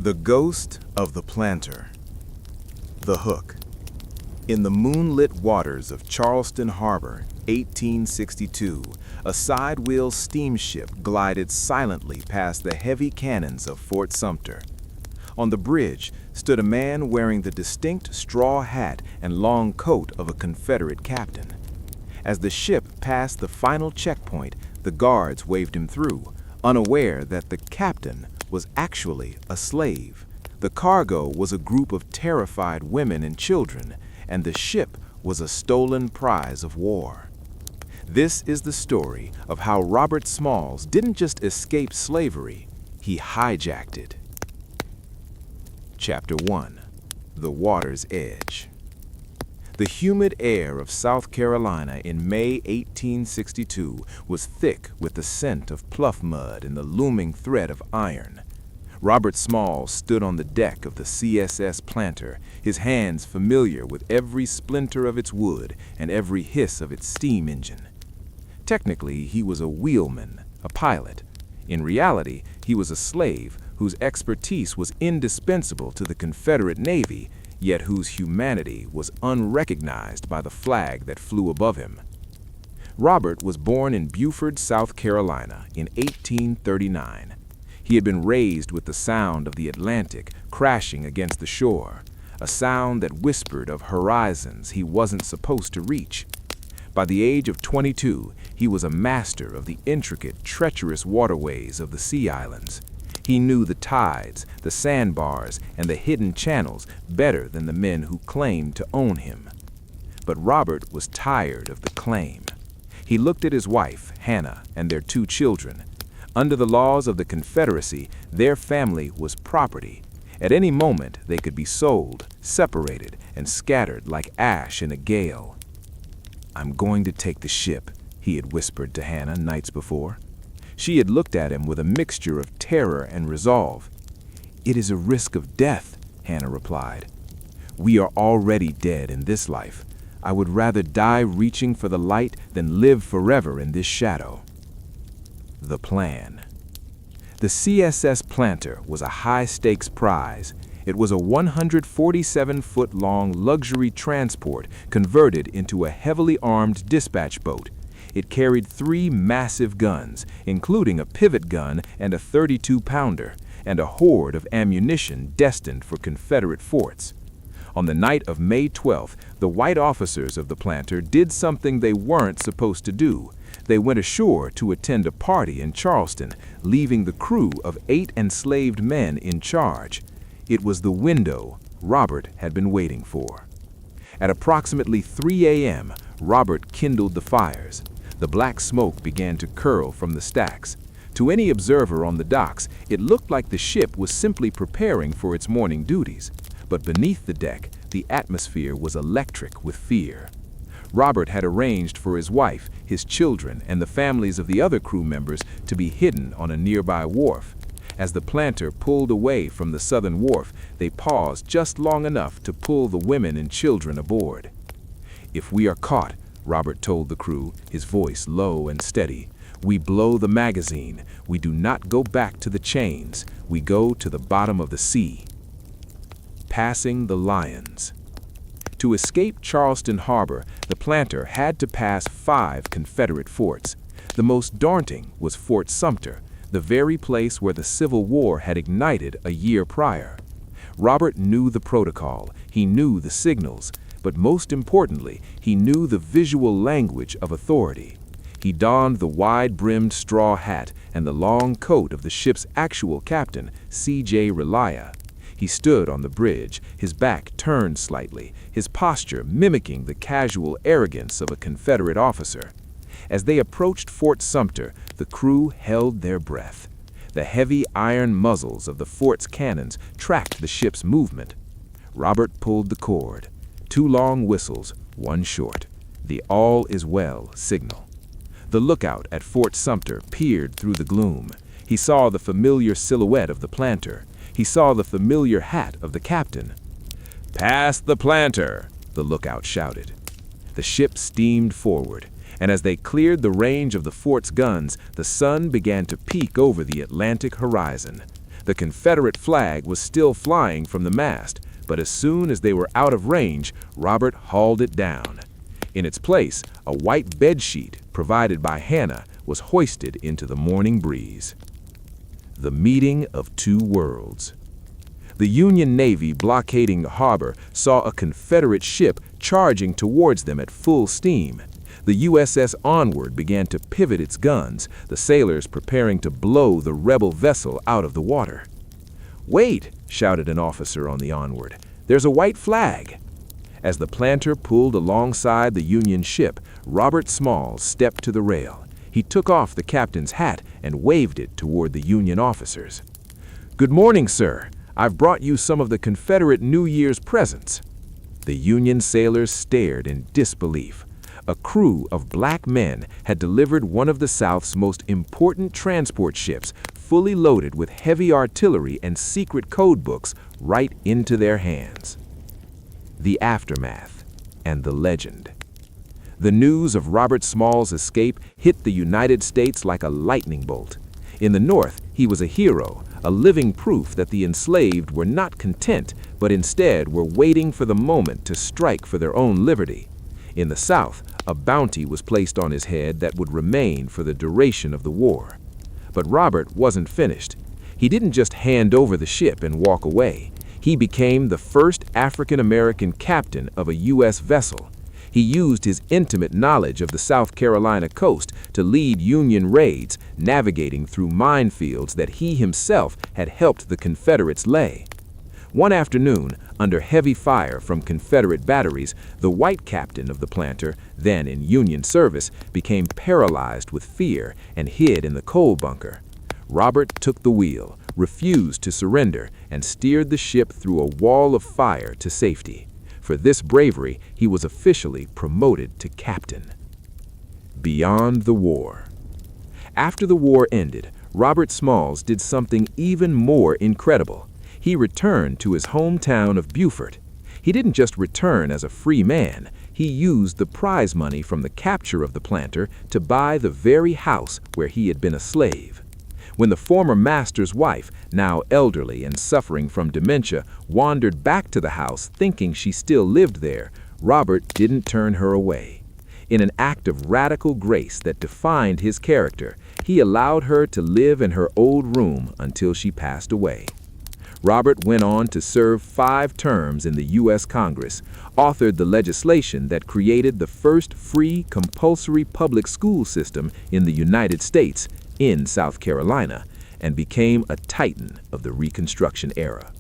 The Ghost of the Planter. The Hook. In the moonlit waters of Charleston Harbor, 1862, a side-wheel steamship glided silently past the heavy cannons of Fort Sumter. On the bridge stood a man wearing the distinct straw hat and long coat of a Confederate captain. As the ship passed the final checkpoint, the guards waved him through, unaware that the captain was actually a slave. The cargo was a group of terrified women and children, and the ship was a stolen prize of war. This is the story of how Robert Smalls didn't just escape slavery, he hijacked it. Chapter 1. The Water's Edge. The humid air of South Carolina in May 1862 was thick with the scent of pluff mud and the looming threat of iron. Robert Smalls stood on the deck of the CSS Planter, his hands familiar with every splinter of its wood and every hiss of its steam engine. Technically, he was a wheelman, a pilot. In reality, he was a slave whose expertise was indispensable to the Confederate Navy, yet whose humanity was unrecognized by the flag that flew above him. Robert was born in Beaufort, South Carolina in 1839. He had been raised with the sound of the Atlantic crashing against the shore, a sound that whispered of horizons he wasn't supposed to reach. By the age of 22, he was a master of the intricate, treacherous waterways of the Sea Islands. He knew the tides, the sandbars, and the hidden channels better than the men who claimed to own him. But Robert was tired of the claim. He looked at his wife, Hannah, and their 2 children. Under the laws of the Confederacy, their family was property. At any moment, they could be sold, separated, and scattered like ash in a gale. "I'm going to take the ship," he had whispered to Hannah nights before. She had looked at him with a mixture of terror and resolve. "It is a risk of death," Hannah replied. "We are already dead in this life. I would rather die reaching for the light than live forever in this shadow." The plan. The CSS Planter was a high-stakes prize. It was a 147-foot-long luxury transport converted into a heavily armed dispatch boat. It carried 3 massive guns, including a pivot gun and a 32-pounder, and a hoard of ammunition destined for Confederate forts. On the night of May 12th, the white officers of the Planter did something they weren't supposed to do. They went ashore to attend a party in Charleston, leaving the crew of 8 enslaved men in charge. It was the window Robert had been waiting for. At approximately 3 a.m., Robert kindled the fires. The black smoke began to curl from the stacks. To any observer on the docks, it looked like the ship was simply preparing for its morning duties. But beneath the deck, the atmosphere was electric with fear. Robert had arranged for his wife, his children, and the families of the other crew members to be hidden on a nearby wharf. As the Planter pulled away from the southern wharf, they paused just long enough to pull the women and children aboard. "If we are caught," Robert told the crew, his voice low and steady, "we blow the magazine. We do not go back to the chains. We go to the bottom of the sea." Passing the Lions. To escape Charleston Harbor, the Planter had to pass 5 Confederate forts. The most daunting was Fort Sumter, the very place where the Civil War had ignited a year prior. Robert knew the protocol, he knew the signals, but most importantly, he knew the visual language of authority. He donned the wide-brimmed straw hat and the long coat of the ship's actual captain, C.J. Relia. He stood on the bridge, his back turned slightly, his posture mimicking the casual arrogance of a Confederate officer. As they approached Fort Sumter, the crew held their breath. The heavy iron muzzles of the fort's cannons tracked the ship's movement. Robert pulled the cord. 2 long whistles, 1 short. The "all is well" signal. The lookout at Fort Sumter peered through the gloom. He saw the familiar silhouette of the Planter. He saw the familiar hat of the captain. "Past the Planter!" the lookout shouted. The ship steamed forward, and as they cleared the range of the fort's guns, the sun began to peek over the Atlantic horizon. The Confederate flag was still flying from the mast, but as soon as they were out of range, Robert hauled it down. In its place, a white bedsheet provided by Hannah was hoisted into the morning breeze. The meeting of two worlds. The Union Navy blockading the harbor saw a Confederate ship charging towards them at full steam. The USS Onward began to pivot its guns, the sailors preparing to blow the rebel vessel out of the water. "Wait!" shouted an officer on the Onward. "There's a white flag!" As the Planter pulled alongside the Union ship, Robert Smalls stepped to the rail. He took off the captain's hat and waved it toward the Union officers. "Good morning, sir. I've brought you some of the Confederate New Year's presents." The Union sailors stared in disbelief. A crew of black men had delivered one of the South's most important transport ships, fully loaded with heavy artillery and secret code books, right into their hands. The aftermath and the legend. The news of Robert Smalls' escape hit the United States like a lightning bolt. In the North, he was a hero, a living proof that the enslaved were not content, but instead were waiting for the moment to strike for their own liberty. In the South, a bounty was placed on his head that would remain for the duration of the war. But Robert wasn't finished. He didn't just hand over the ship and walk away. He became the first African-American captain of a U.S. vessel. He used his intimate knowledge of the South Carolina coast to lead Union raids, navigating through minefields that he himself had helped the Confederates lay. One afternoon, under heavy fire from Confederate batteries, the white captain of the Planter, then in Union service, became paralyzed with fear and hid in the coal bunker. Robert took the wheel, refused to surrender, and steered the ship through a wall of fire to safety. For this bravery, he was officially promoted to captain. Beyond the war. After the war ended, Robert Smalls did something even more incredible. He returned to his hometown of Beaufort. He didn't just return as a free man. He used the prize money from the capture of the Planter to buy the very house where he had been a slave. When the former master's wife, now elderly and suffering from dementia, wandered back to the house thinking she still lived there, Robert didn't turn her away. In an act of radical grace that defined his character, he allowed her to live in her old room until she passed away. Robert went on to serve 5 terms in the US Congress, authored the legislation that created the first free compulsory public school system in the United States, in South Carolina, and became a titan of the Reconstruction era.